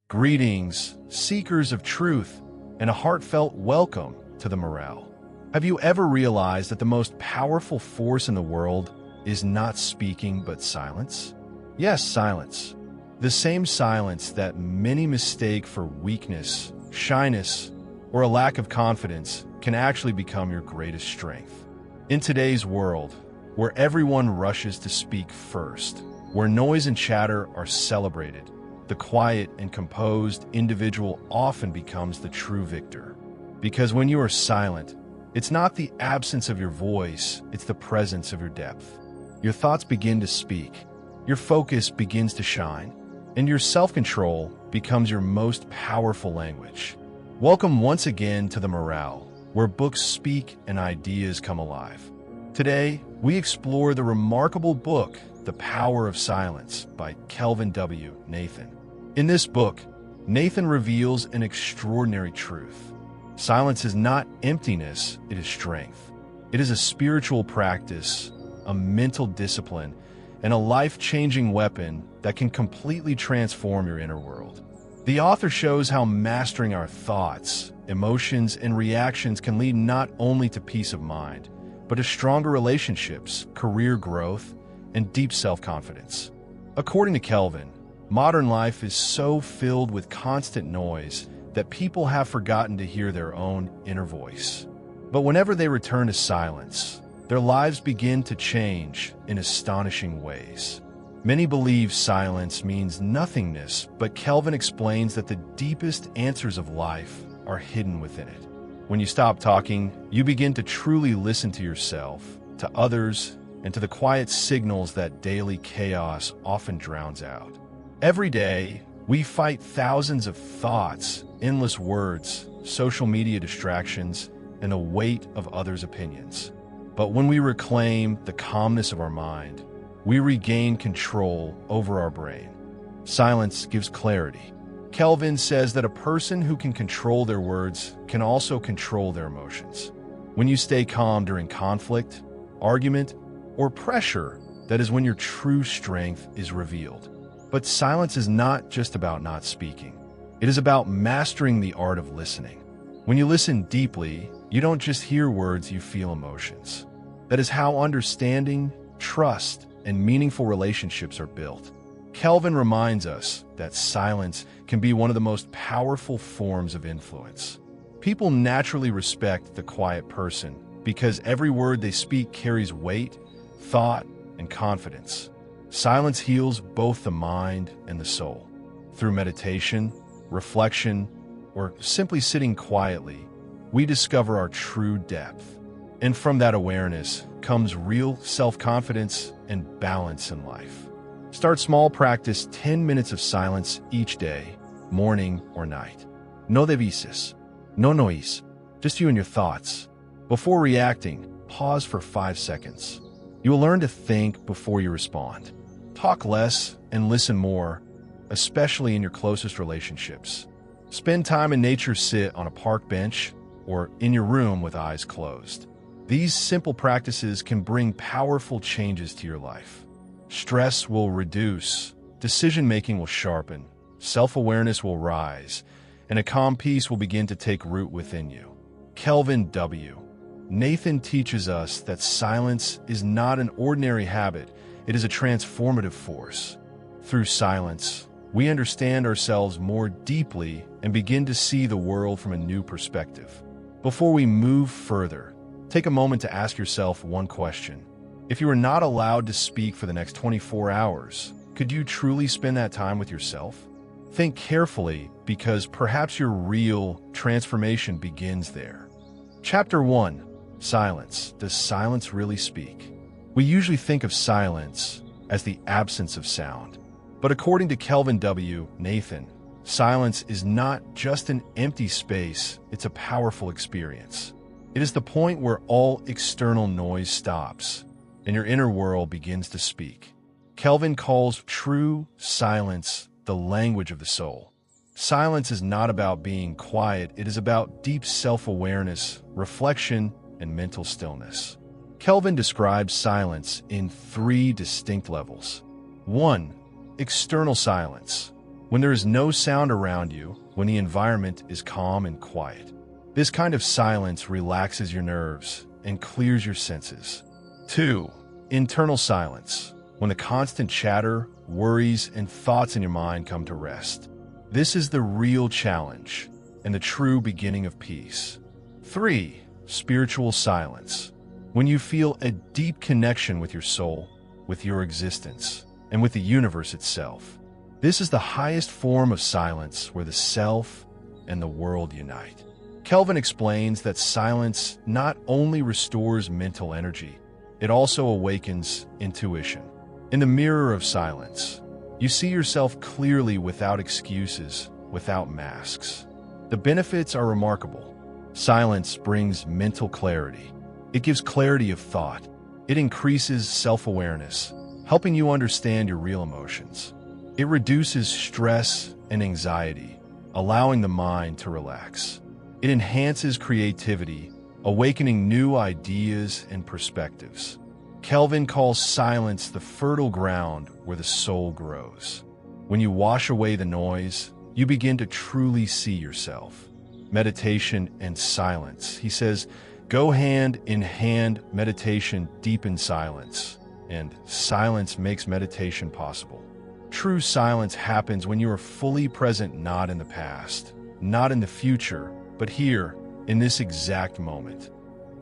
Greetings, seekers of truth, and a heartfelt welcome to the morale. Have you ever realized that the most powerful force in the world is not speaking but silence? Yes, silence. The same silence that many mistake for weakness, shyness, or a lack of confidence can actually become your greatest strength. In today's world, where everyone rushes to speak first, where noise and chatter are celebrated, the quiet and composed individual often becomes the true victor. Because when you are silent, it's not the absence of your voice, it's the presence of your depth. Your thoughts begin to speak, your focus begins to shine, and your self-control becomes your most powerful language. Welcome once again to the Morale, where books speak and ideas come alive. Today, we explore the remarkable book, The Power of Silence by Kelvin W. Nathan. In this book, Nathan reveals an extraordinary truth. Silence is not emptiness, it is strength. It is a spiritual practice, a mental discipline, and a life-changing weapon that can completely transform your inner world. The author shows how mastering our thoughts, emotions, and reactions can lead not only to peace of mind, but to stronger relationships, career growth, and deep self-confidence. According to Kelvin, modern life is so filled with constant noise that people have forgotten to hear their own inner voice. But whenever they return to silence, their lives begin to change in astonishing ways. Many believe silence means nothingness, but Kelvin explains that the deepest answers of life are hidden within it. When you stop talking, you begin to truly listen to yourself, to others, and to the quiet signals that daily chaos often drowns out. Every day, we fight thousands of thoughts, endless words, social media distractions, and the weight of others' opinions. But when we reclaim the calmness of our mind, we regain control over our brain. Silence gives clarity. Kelvin says that a person who can control their words can also control their emotions. When you stay calm during conflict, argument, or pressure, that is when your true strength is revealed. But silence is not just about not speaking. It is about mastering the art of listening. When you listen deeply, you don't just hear words, you feel emotions. That is how understanding, trust, and meaningful relationships are built. Kelvin reminds us that silence can be one of the most powerful forms of influence. People naturally respect the quiet person because every word they speak carries weight, thought, and confidence. Silence heals both the mind and the soul. Through meditation, reflection, or simply sitting quietly, we discover our true depth. And from that awareness comes real self-confidence and balance in life. Start small, practice 10 minutes of silence each day, morning or night. No devices, no noise, just you and your thoughts. Before reacting, pause for 5 seconds. You will learn to think before you respond. Talk less and listen more, especially in your closest relationships. Spend time in nature, sit on a park bench or in your room with eyes closed. These simple practices can bring powerful changes to your life. Stress will reduce, decision-making will sharpen, self-awareness will rise, and a calm peace will begin to take root within you. Kelvin W. Nathan teaches us that silence is not an ordinary habit, it is a transformative force. Through silence, we understand ourselves more deeply and begin to see the world from a new perspective. Before we move further, take a moment to ask yourself one question. If you were not allowed to speak for the next 24 hours, could you truly spend that time with yourself? Think carefully, because perhaps your real transformation begins there. Chapter 1. Silence. Does silence really speak? We usually think of silence as the absence of sound. But according to Kelvin W. Nathan, silence is not just an empty space, it's a powerful experience. It is the point where all external noise stops and your inner world begins to speak. Kelvin calls true silence the language of the soul. Silence is not about being quiet, it is about deep self-awareness, reflection, and mental stillness. Kelvin describes silence in 3 distinct levels. 1. External silence. when there is no sound around you, when the environment is calm and quiet. This kind of silence relaxes your nerves and clears your senses. 2. Internal silence, when the constant chatter, worries, and thoughts in your mind come to rest. This is the real challenge and the true beginning of peace. 3. Spiritual silence, when you feel a deep connection with your soul, with your existence, and with the universe itself. This is the highest form of silence where the self and the world unite. Kelvin explains that silence not only restores mental energy, it also awakens intuition. In the mirror of silence, you see yourself clearly without excuses, without masks. The benefits are remarkable. Silence brings mental clarity. It gives clarity of thought. It increases self-awareness, helping you understand your real emotions. It reduces stress and anxiety, allowing the mind to relax. It enhances creativity, awakening new ideas and perspectives. Kelvin calls silence the fertile ground where the soul grows. When you wash away the noise, you begin to truly see yourself. Meditation and silence. He says, go hand in hand. Meditation deepens silence, and silence makes meditation possible. True silence happens when you are fully present, not in the past, not in the future, but here, in this exact moment.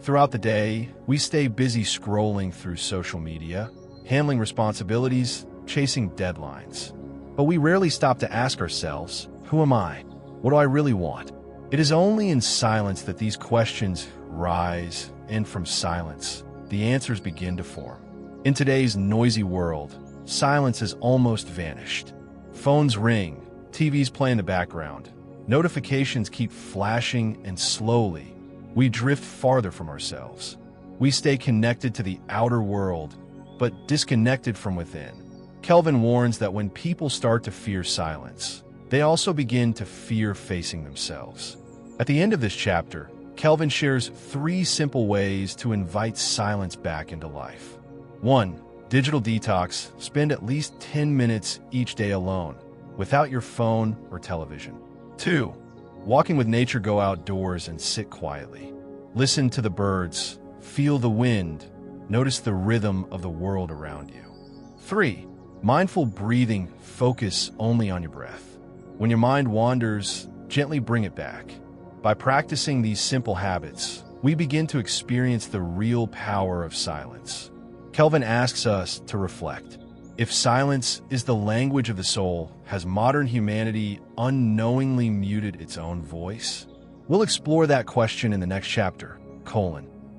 Throughout the day, we stay busy scrolling through social media, handling responsibilities, chasing deadlines. But we rarely stop to ask ourselves, who am I? What do I really want? It is only in silence that these questions rise, and from silence, the answers begin to form. In today's noisy world, silence has almost vanished. Phones ring, TVs play in the background, notifications keep flashing, and slowly, we drift farther from ourselves. We stay connected to the outer world, but disconnected from within. Kelvin warns that when people start to fear silence, they also begin to fear facing themselves. At the end of this chapter, Kelvin shares 3 simple ways to invite silence back into life. 1. Digital detox. Spend at least 10 minutes each day alone, without your phone or television. 2. Walking with nature. Go outdoors and sit quietly. Listen to the birds, feel the wind, notice the rhythm of the world around you. 3. Mindful breathing. Focus only on your breath. When your mind wanders, gently bring it back. By practicing these simple habits, we begin to experience the real power of silence. Kelvin asks us to reflect. If silence is the language of the soul, has modern humanity unknowingly muted its own voice? We'll explore that question in the next chapter,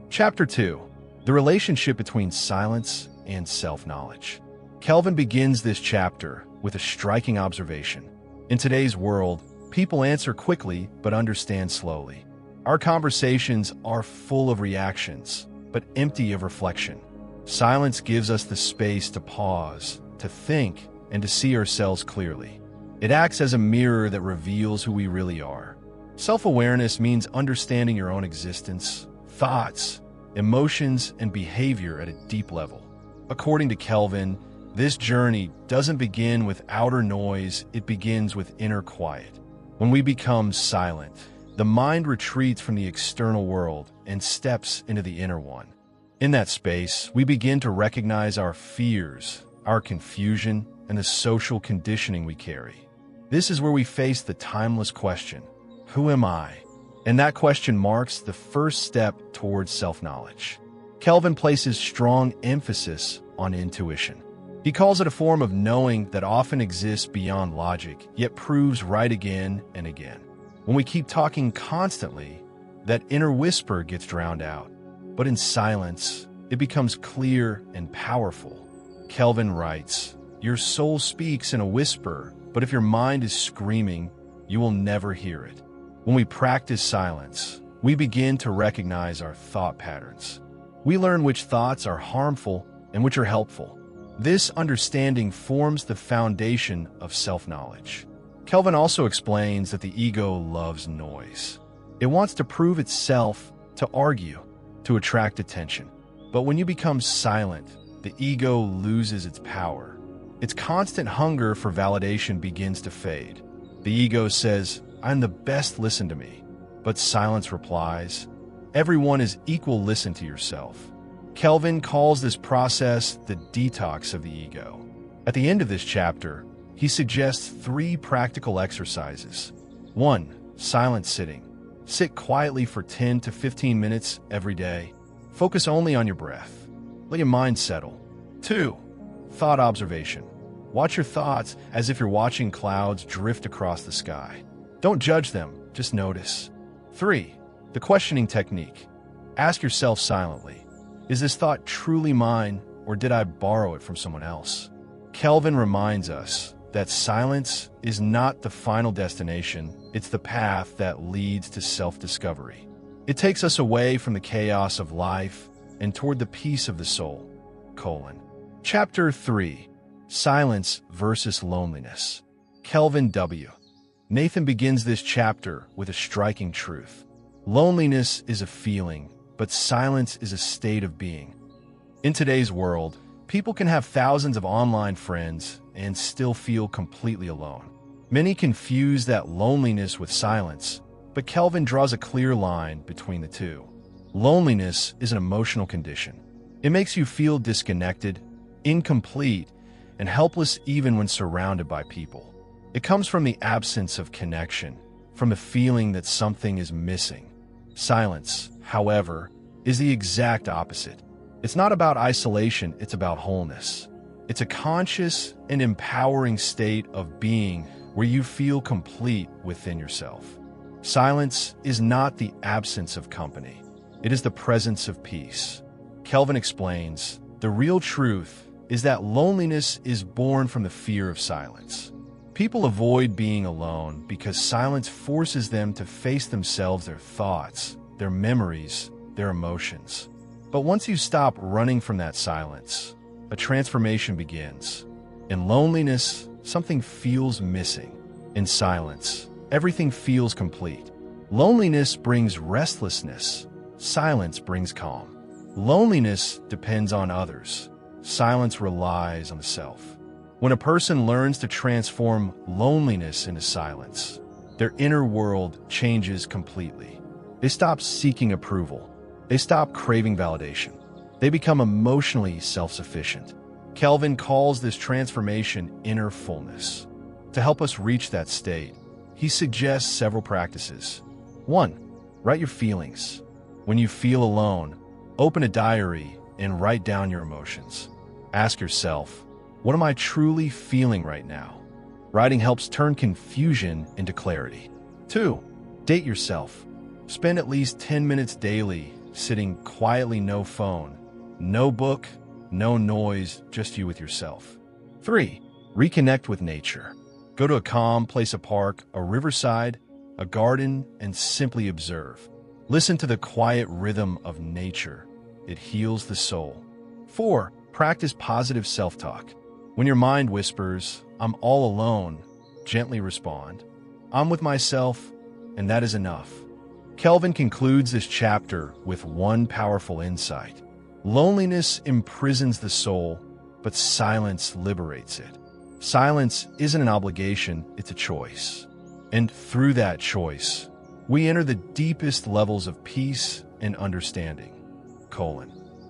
Chapter 2. The relationship between silence and self-knowledge. Kelvin begins this chapter with a striking observation. In today's world, people answer quickly but understand slowly. Our conversations are full of reactions, but empty of reflection. Silence gives us the space to pause, to think, and to see ourselves clearly. It acts as a mirror that reveals who we really are. Self-awareness means understanding your own existence, thoughts, emotions, and behavior at a deep level. According to Kelvin, this journey doesn't begin with outer noise, it begins with inner quiet. When we become silent, the mind retreats from the external world and steps into the inner one. In that space, we begin to recognize our fears, our confusion, and the social conditioning we carry. This is where we face the timeless question, who am I? And that question marks the first step towards self-knowledge. Kelvin places strong emphasis on intuition. He calls it a form of knowing that often exists beyond logic, yet proves right again and again. When we keep talking constantly, that inner whisper gets drowned out. But in silence, it becomes clear and powerful. Kelvin writes, your soul speaks in a whisper, but if your mind is screaming, you will never hear it. When we practice silence, we begin to recognize our thought patterns. We learn which thoughts are harmful and which are helpful. This understanding forms the foundation of self-knowledge. Kelvin also explains that the ego loves noise. It wants to prove itself, to argue, to attract attention. But when you become silent, the ego loses its power. Its constant hunger for validation begins to fade. The ego says, "I'm the best, listen to me." But silence replies, "Everyone is equal, listen to yourself." Kelvin calls this process the detox of the ego. At the end of this chapter, he suggests 3 practical exercises. 1. Silent sitting. Sit quietly for 10 to 15 minutes every day. Focus only on your breath. Let your mind settle. 2. Thought observation. Watch your thoughts as if you're watching clouds drift across the sky. Don't judge them, just notice. 3. The questioning technique. Ask yourself silently, is this thought truly mine, or did I borrow it from someone else? Kelvin reminds us that silence is not the final destination, it's the path that leads to self-discovery. It takes us away from the chaos of life and toward the peace of the soul. Chapter 3. Silence versus Loneliness. Kelvin W. Nathan begins this chapter with a striking truth. Loneliness is a feeling, but silence is a state of being. In today's world, people can have thousands of online friends and still feel completely alone. Many confuse that loneliness with silence, but Kelvin draws a clear line between the two. Loneliness is an emotional condition. It makes you feel disconnected, incomplete, and helpless even when surrounded by people. It comes from the absence of connection, from the feeling that something is missing. Silence, however, is the exact opposite. It's not about isolation, it's about wholeness. It's a conscious and empowering state of being where you feel complete within yourself. Silence is not the absence of company. It is the presence of peace. Kelvin explains, the real truth is that loneliness is born from the fear of silence. People avoid being alone because silence forces them to face themselves, their thoughts, their memories, their emotions. But once you stop running from that silence, a transformation begins. In loneliness, something feels missing. In silence, everything feels complete. Loneliness brings restlessness. Silence brings calm. Loneliness depends on others. Silence relies on the self. When a person learns to transform loneliness into silence, their inner world changes completely. They stop seeking approval. They stop craving validation. They become emotionally self-sufficient. Kelvin calls this transformation inner fullness. To help us reach that state, he suggests several practices. 1. Write your feelings. When you feel alone, open a diary and write down your emotions. Ask yourself, what am I truly feeling right now? Writing helps turn confusion into clarity. 2. Date yourself. Spend at least 10 minutes daily sitting quietly, no phone, no book, no noise, just you with yourself. 3. Reconnect with nature. Go to a calm place, a park, a riverside, a garden, and simply observe. Listen to the quiet rhythm of nature. It heals the soul. 4. Practice positive self-talk. When your mind whispers, "I'm all alone," gently respond, "I'm with myself, and that is enough." Kelvin concludes this chapter with one powerful insight. Loneliness imprisons the soul, but silence liberates it. Silence isn't an obligation, it's a choice. And through that choice, we enter the deepest levels of peace and understanding.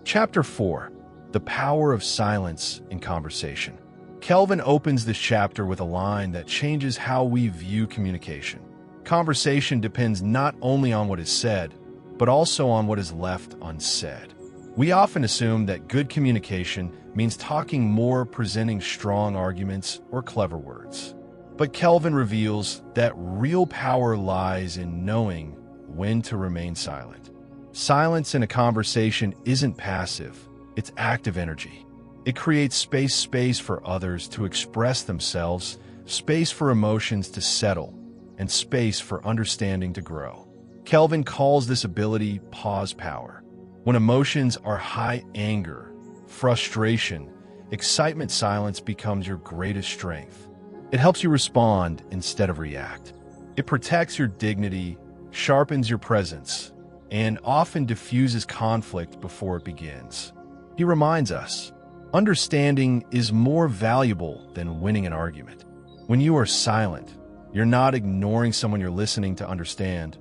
Chapter 4. The Power of Silence in Conversation. Kelvin opens this chapter with a line that changes how we view communication. Conversation depends not only on what is said, but also on what is left unsaid. We often assume that good communication means talking more, presenting strong arguments, or clever words. But Kelvin reveals that real power lies in knowing when to remain silent. Silence in a conversation isn't passive, it's active energy. It creates space for others to express themselves, space for emotions to settle, and space for understanding to grow. Kelvin calls this ability pause power. When emotions are high, anger, frustration, excitement, silence becomes your greatest strength. It helps you respond instead of react. It protects your dignity, sharpens your presence, and often diffuses conflict before it begins. He reminds us, Understanding is more valuable than winning an argument. When you are silent, you're not ignoring someone you're listening to understand,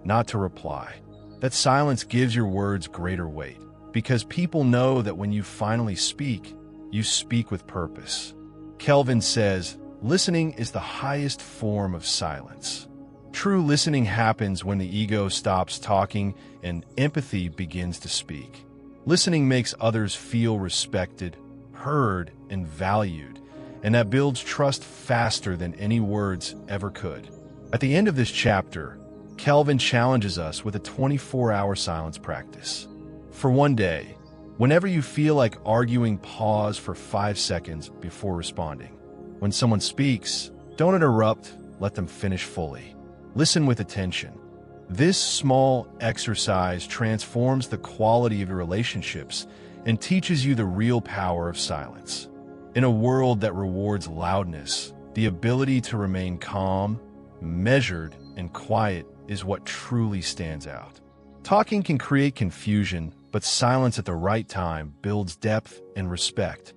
not to reply. That silence gives your words greater weight, because people know that when you finally speak, you speak with purpose. Kelvin says, listening is the highest form of silence. True listening happens when the ego stops talking and empathy begins to speak. Listening makes others feel respected, heard, and valued, and that builds trust faster than any words ever could. At the end of this chapter, Kelvin challenges us with a 24-hour silence practice. For one day, whenever you feel like arguing, pause for 5 seconds before responding. When someone speaks, don't interrupt, let them finish fully. Listen with attention. This small exercise transforms the quality of your relationships and teaches you the real power of silence. In a world that rewards loudness, the ability to remain calm, measured, and quiet is what truly stands out. Talking can create confusion, but silence at the right time builds depth and respect.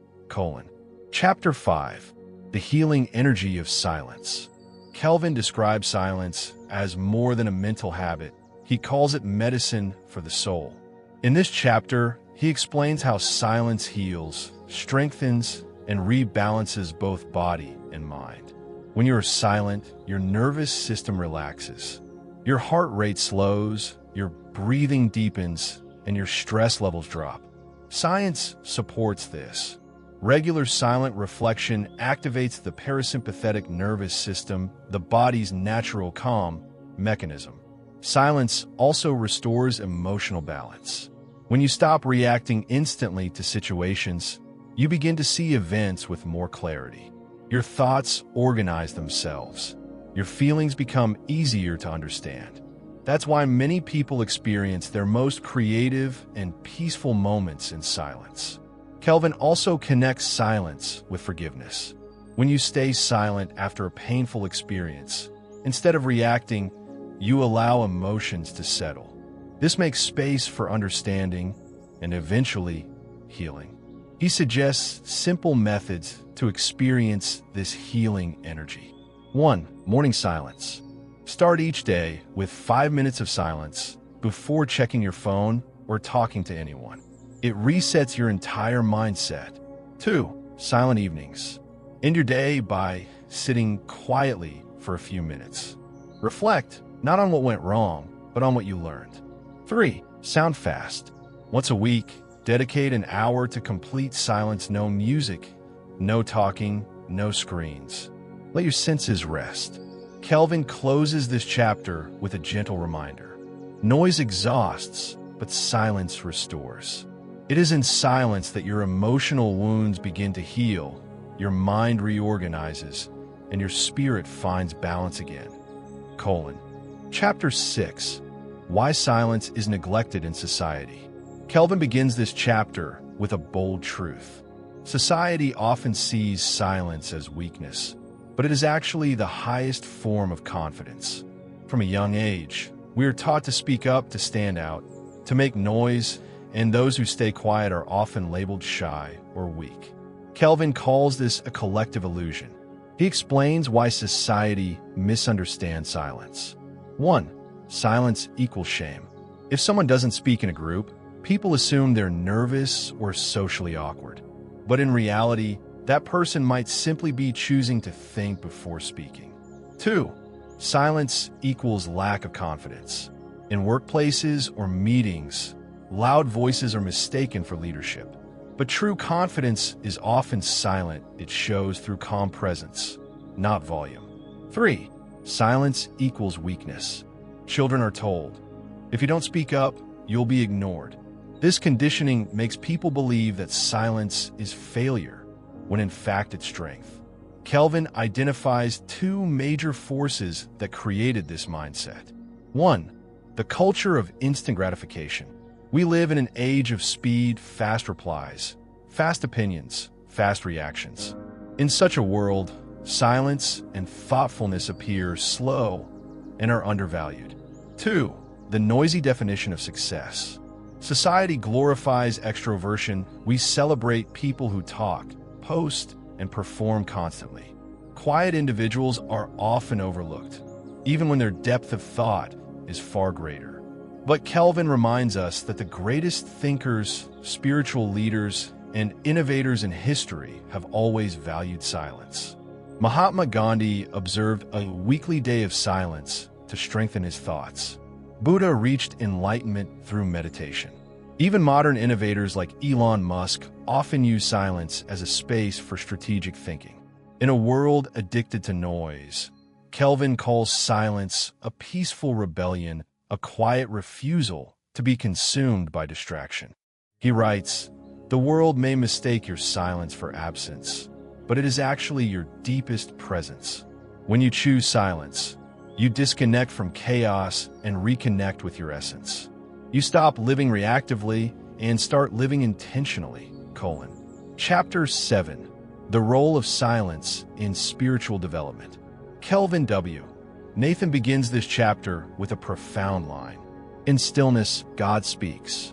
Chapter 5. The Healing Energy of Silence. Kelvin describes silence as more than a mental habit. He calls it medicine for the soul. In this chapter, he explains how silence heals, strengthens, and rebalances both body and mind. When you are silent, your nervous system relaxes. Your heart rate slows, your breathing deepens, and your stress levels drop. Science supports this. Regular silent reflection activates the parasympathetic nervous system, the body's natural calm mechanism. Silence also restores emotional balance. When you stop reacting instantly to situations, you begin to see events with more clarity. Your thoughts organize themselves. Your feelings become easier to understand. That's why many people experience their most creative and peaceful moments in silence. Kelvin also connects silence with forgiveness. When you stay silent after a painful experience, instead of reacting, you allow emotions to settle. This makes space for understanding and eventually healing. He suggests simple methods to experience this healing energy. 1. Morning silence. Start each day with 5 minutes of silence before checking your phone or talking to anyone. It resets your entire mindset. 2. Silent evenings. End your day by sitting quietly for a few minutes. Reflect not on what went wrong, but on what you learned. 3. Sound fast. Once a week, dedicate an hour to complete silence. No music, no talking, no screens. Let your senses rest. Kelvin closes this chapter with a gentle reminder. Noise exhausts, but silence restores. It is in silence that your emotional wounds begin to heal, your mind reorganizes, and your spirit finds balance again. Chapter 6. Why Silence is Neglected in Society. Kelvin begins this chapter with a bold truth. Society often sees silence as weakness, but it is actually the highest form of confidence. From a young age, we are taught to speak up, to stand out, to make noise, and those who stay quiet are often labeled shy or weak. Kelvin calls this a collective illusion. He explains why society misunderstands silence. 1. Silence equals shame. If someone doesn't speak in a group, people assume they're nervous or socially awkward. But in reality, that person might simply be choosing to think before speaking. 2. Silence equals lack of confidence. In workplaces or meetings, loud voices are mistaken for leadership. But true confidence is often silent. It shows through calm presence, not volume. 3. Silence equals weakness. Children are told, if you don't speak up, you'll be ignored. This conditioning makes people believe that silence is failure, when in fact it's strength. Kelvin identifies 2 major forces that created this mindset. 1. The culture of instant gratification. We live in an age of speed, fast replies, fast opinions, fast reactions. In such a world, silence and thoughtfulness appear slow and are undervalued. 2. The noisy definition of success. Society glorifies extroversion. We celebrate people who talk, post, and perform constantly. Quiet individuals are often overlooked, even when their depth of thought is far greater. But Kelvin reminds us that the greatest thinkers, spiritual leaders, and innovators in history have always valued silence. Mahatma Gandhi observed a weekly day of silence to strengthen his thoughts. Buddha reached enlightenment through meditation. Even modern innovators like Elon Musk often use silence as a space for strategic thinking. In a world addicted to noise, Kelvin calls silence a peaceful rebellion, a quiet refusal to be consumed by distraction. He writes, "The world may mistake your silence for absence, but it is actually your deepest presence. When you choose silence, you disconnect from chaos and reconnect with your essence. You stop living reactively and start living intentionally." Chapter 7. The Role of Silence in Spiritual Development. Kelvin W. Nathan begins this chapter with a profound line. "In stillness, God speaks."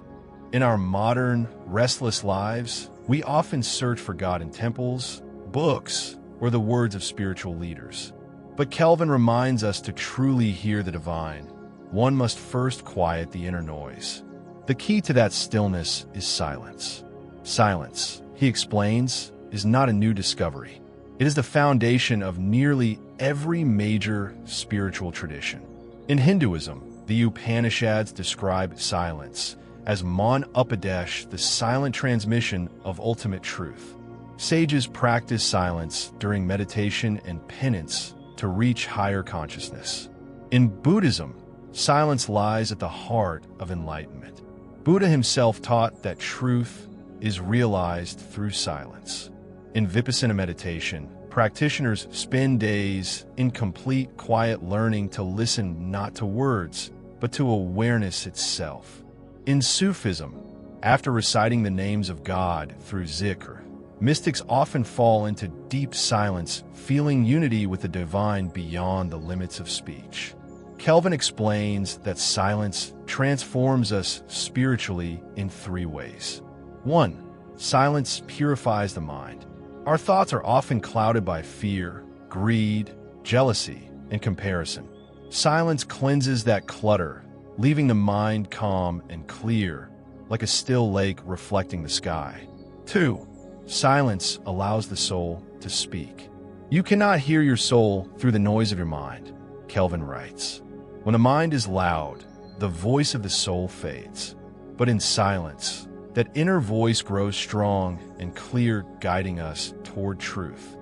In our modern, restless lives, we often search for God in temples, books, or the words of spiritual leaders. But Kelvin reminds us to truly hear the divine, one must first quiet the inner noise. The key to that stillness is silence. Silence, he explains, is not a new discovery. It is the foundation of nearly every major spiritual tradition. In Hinduism, the Upanishads describe silence as Mon Upadesh, the silent transmission of ultimate truth. Sages practice silence during meditation and penance to reach higher consciousness. In Buddhism, silence lies at the heart of enlightenment. Buddha himself taught that truth is realized through silence. In Vipassana meditation, practitioners spend days in complete quiet learning to listen not to words, but to awareness itself. In Sufism, after reciting the names of God through zikr, mystics often fall into deep silence, feeling unity with the divine beyond the limits of speech. Kelvin explains that silence transforms us spiritually in 3 ways. 1. Silence purifies the mind. Our thoughts are often clouded by fear, greed, jealousy, and comparison. Silence cleanses that clutter, leaving the mind calm and clear, like a still lake reflecting the sky. 2. Silence allows the soul to speak. You cannot hear your soul through the noise of your mind, Kelvin writes. When the mind is loud, the voice of the soul fades. But in silence, that inner voice grows strong and clear, guiding us toward truth.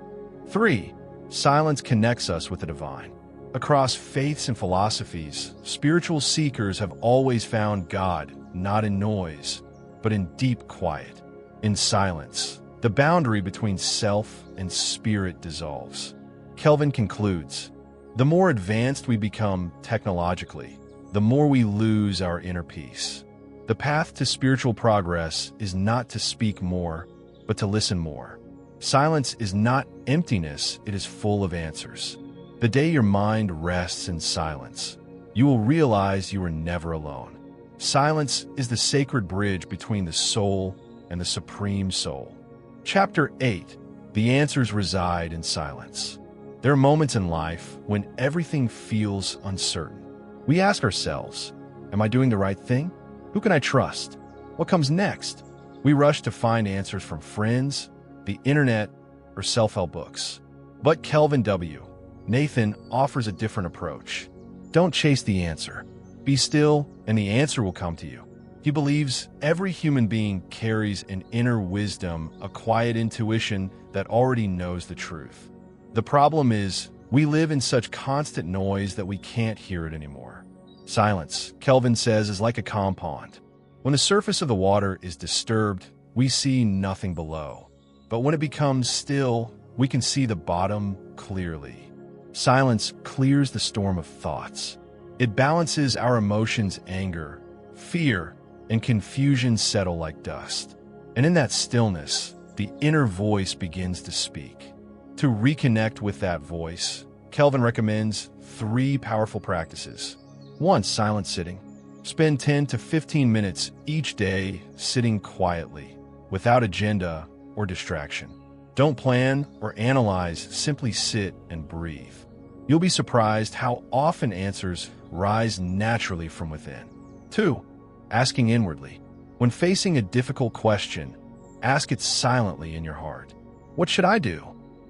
3. Silence connects us with the divine. Across faiths and philosophies, spiritual seekers have always found God not in noise, but in deep quiet. In silence, the boundary between self and spirit dissolves. Kelvin concludes, the more advanced we become technologically, the more we lose our inner peace. The path to spiritual progress is not to speak more, but to listen more. Silence is not emptiness, it is full of answers. The day your mind rests in silence, you will realize you are never alone. Silence is the sacred bridge between the soul and the supreme soul. Chapter 8. The answers reside in silence. There are moments in life when everything feels uncertain. We ask ourselves, am I doing the right thing? Who can I trust? What comes next? We rush to find answers from friends, the internet, or self-help books. But Kelvin W. Nathan offers a different approach. Don't chase the answer. Be still, and the answer will come to you. He believes every human being carries an inner wisdom, a quiet intuition that already knows the truth. The problem is, we live in such constant noise that we can't hear it anymore. Silence, Kelvin says, is like a calm pond. When the surface of the water is disturbed, we see nothing below. But when it becomes still, we can see the bottom clearly. Silence clears the storm of thoughts. It balances our emotions, anger, fear, and confusion settle like dust. And in that stillness, the inner voice begins to speak. To reconnect with that voice, Kelvin recommends 3 powerful practices. 1. Silent sitting. Spend 10 to 15 minutes each day sitting quietly, without agenda or distraction. Don't plan or analyze, simply sit and breathe. You'll be surprised how often answers rise naturally from within. 2. Asking inwardly. When facing a difficult question, ask it silently in your heart. What should I do?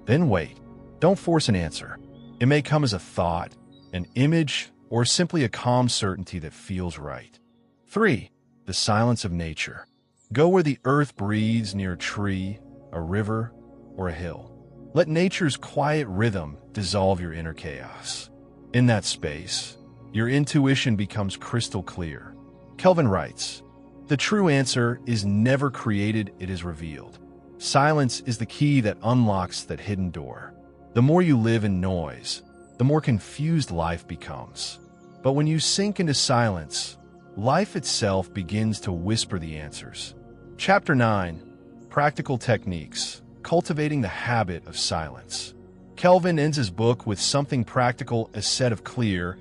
Then wait. Don't force an answer. It may come as a thought, an image, or simply a calm certainty that feels right. 3. The silence of nature. Go where the earth breathes, near a tree, a river, or a hill. Let nature's quiet rhythm dissolve your inner chaos. In that space, your intuition becomes crystal clear. Kelvin writes, "The true answer is never created, it is revealed." Silence is the key that unlocks that hidden door. The more you live in noise, the more confused life becomes. But when you sink into silence, life itself begins to whisper the answers. Chapter 9. Practical Techniques. Cultivating the Habit of Silence. Kelvin ends his book with something practical, a set of clear,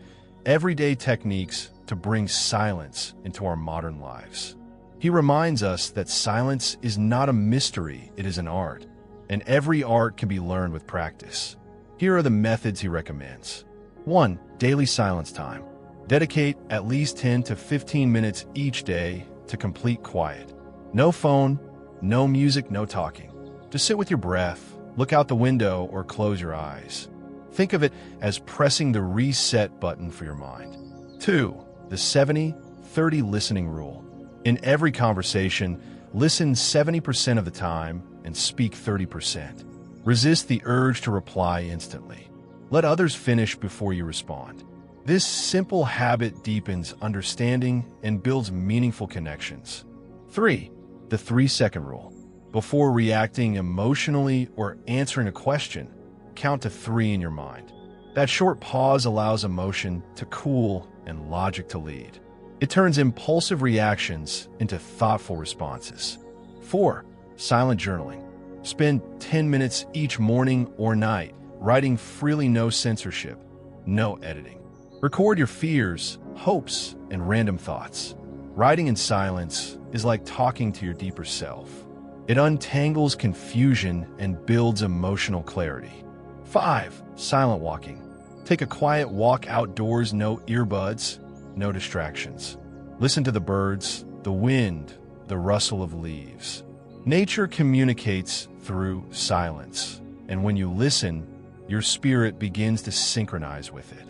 everyday techniques to bring silence into our modern lives. He reminds us that silence is not a mystery, it is an art, and every art can be learned with practice. Here are the methods he recommends. 1. Daily silence time. Dedicate at least 10 to 15 minutes each day to complete quiet. No phone, no music, no talking. Just sit with your breath, look out the window, or close your eyes. Think of it as pressing the reset button for your mind. 2. The 70-30 listening rule. In every conversation, listen 70% of the time and speak 30%. Resist the urge to reply instantly. Let others finish before you respond. This simple habit deepens understanding and builds meaningful connections. 3. The 3-second rule. Before reacting emotionally or answering a question, count to 3 in your mind. That short pause allows emotion to cool and logic to lead. It turns impulsive reactions into thoughtful responses. 4. Silent journaling. Spend 10 minutes each morning or night writing freely, no censorship, no editing. Record your fears, hopes, and random thoughts. Writing in silence is like talking to your deeper self. It untangles confusion and builds emotional clarity. 5. Silent walking. Take a quiet walk outdoors, no earbuds, no distractions. Listen to the birds, the wind, the rustle of leaves. Nature communicates through silence, and when you listen, your spirit begins to synchronize with it.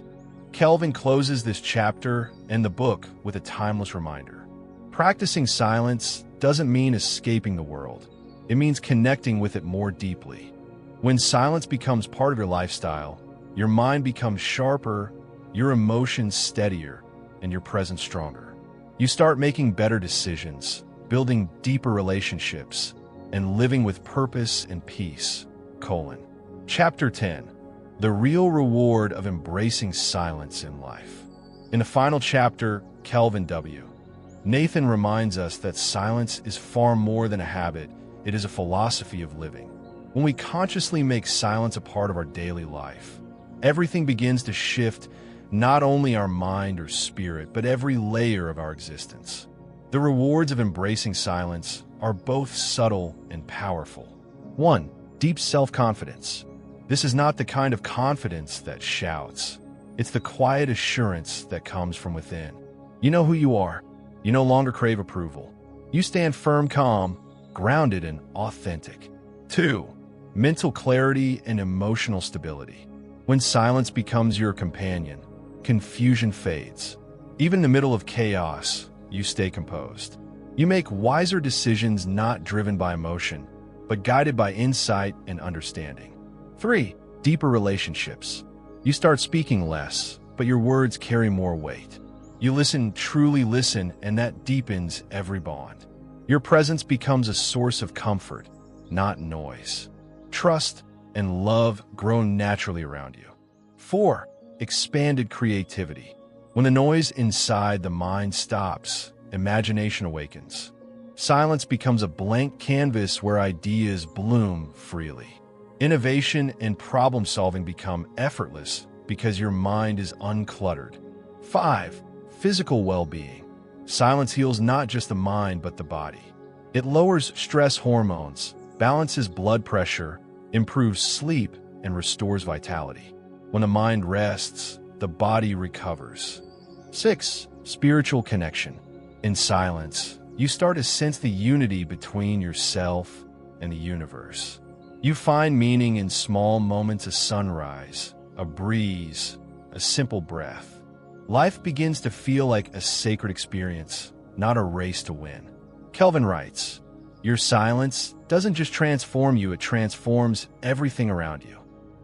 Kelvin closes this chapter and the book with a timeless reminder. Practicing silence doesn't mean escaping the world. It means connecting with it more deeply. When silence becomes part of your lifestyle, your mind becomes sharper, your emotions steadier, and your presence stronger. You start making better decisions, building deeper relationships, and living with purpose and peace. Chapter 10. The real reward of embracing silence in life. In the final chapter, Kelvin W. Nathan reminds us that silence is far more than a habit, it is a philosophy of living. When we consciously make silence a part of our daily life, everything begins to shift, not only our mind or spirit, but every layer of our existence. The rewards of embracing silence are both subtle and powerful. 1. Deep self-confidence. This is not the kind of confidence that shouts. It's the quiet assurance that comes from within. You know who you are. You no longer crave approval. You stand firm, calm, grounded, and authentic. 2. Mental clarity and emotional stability. When silence becomes your companion, confusion fades. Even in the middle of chaos, you stay composed. You make wiser decisions not driven by emotion, but guided by insight and understanding. 3. Deeper relationships. You start speaking less, but your words carry more weight. You listen, truly listen, and that deepens every bond. Your presence becomes a source of comfort, not noise. Trust and love grow naturally around you. 4. Expanded creativity. When the noise inside the mind stops, imagination awakens. Silence becomes a blank canvas where ideas bloom freely. Innovation and problem-solving become effortless because your mind is uncluttered. 5. Physical well-being. Silence heals not just the mind but the body. It lowers stress hormones, balances blood pressure, improves sleep, and restores vitality. When the mind rests, the body recovers. 6. Spiritual connection. In silence, you start to sense the unity between yourself and the universe. You find meaning in small moments of sunrise, a breeze, a simple breath. Life begins to feel like a sacred experience, not a race to win. Kelvin writes, "Your silence doesn't just transform you, it transforms everything around you.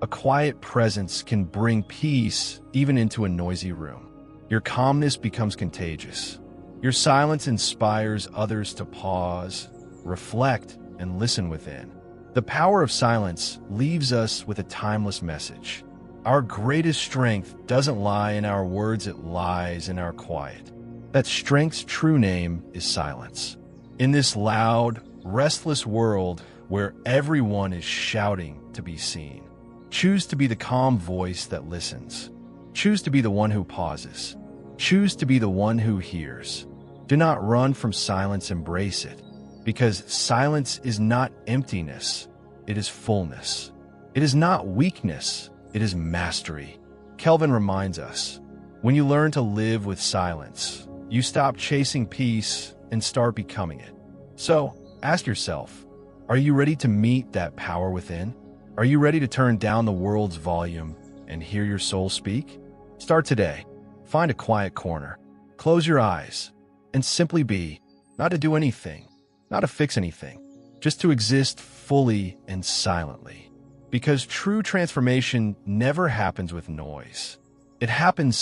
A quiet presence can bring peace even into a noisy room. Your calmness becomes contagious. Your silence inspires others to pause, reflect, and listen within. The power of silence leaves us with a timeless message. Our greatest strength doesn't lie in our words, it lies in our quiet. That strength's true name is silence. In this loud, restless world where everyone is shouting to be seen, choose to be the calm voice that listens. Choose to be the one who pauses. Choose to be the one who hears. Do not run from silence, embrace it. Because silence is not emptiness, it is fullness. It is not weakness, it is mastery." Kelvin reminds us, when you learn to live with silence, you stop chasing peace and start becoming it. So, ask yourself, are you ready to meet that power within? Are you ready to turn down the world's volume and hear your soul speak? Start today. Find a quiet corner. Close your eyes and simply be, not to do anything, not to fix anything, just to exist fully and silently. Because true transformation never happens with noise. It happens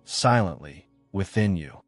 silently within you.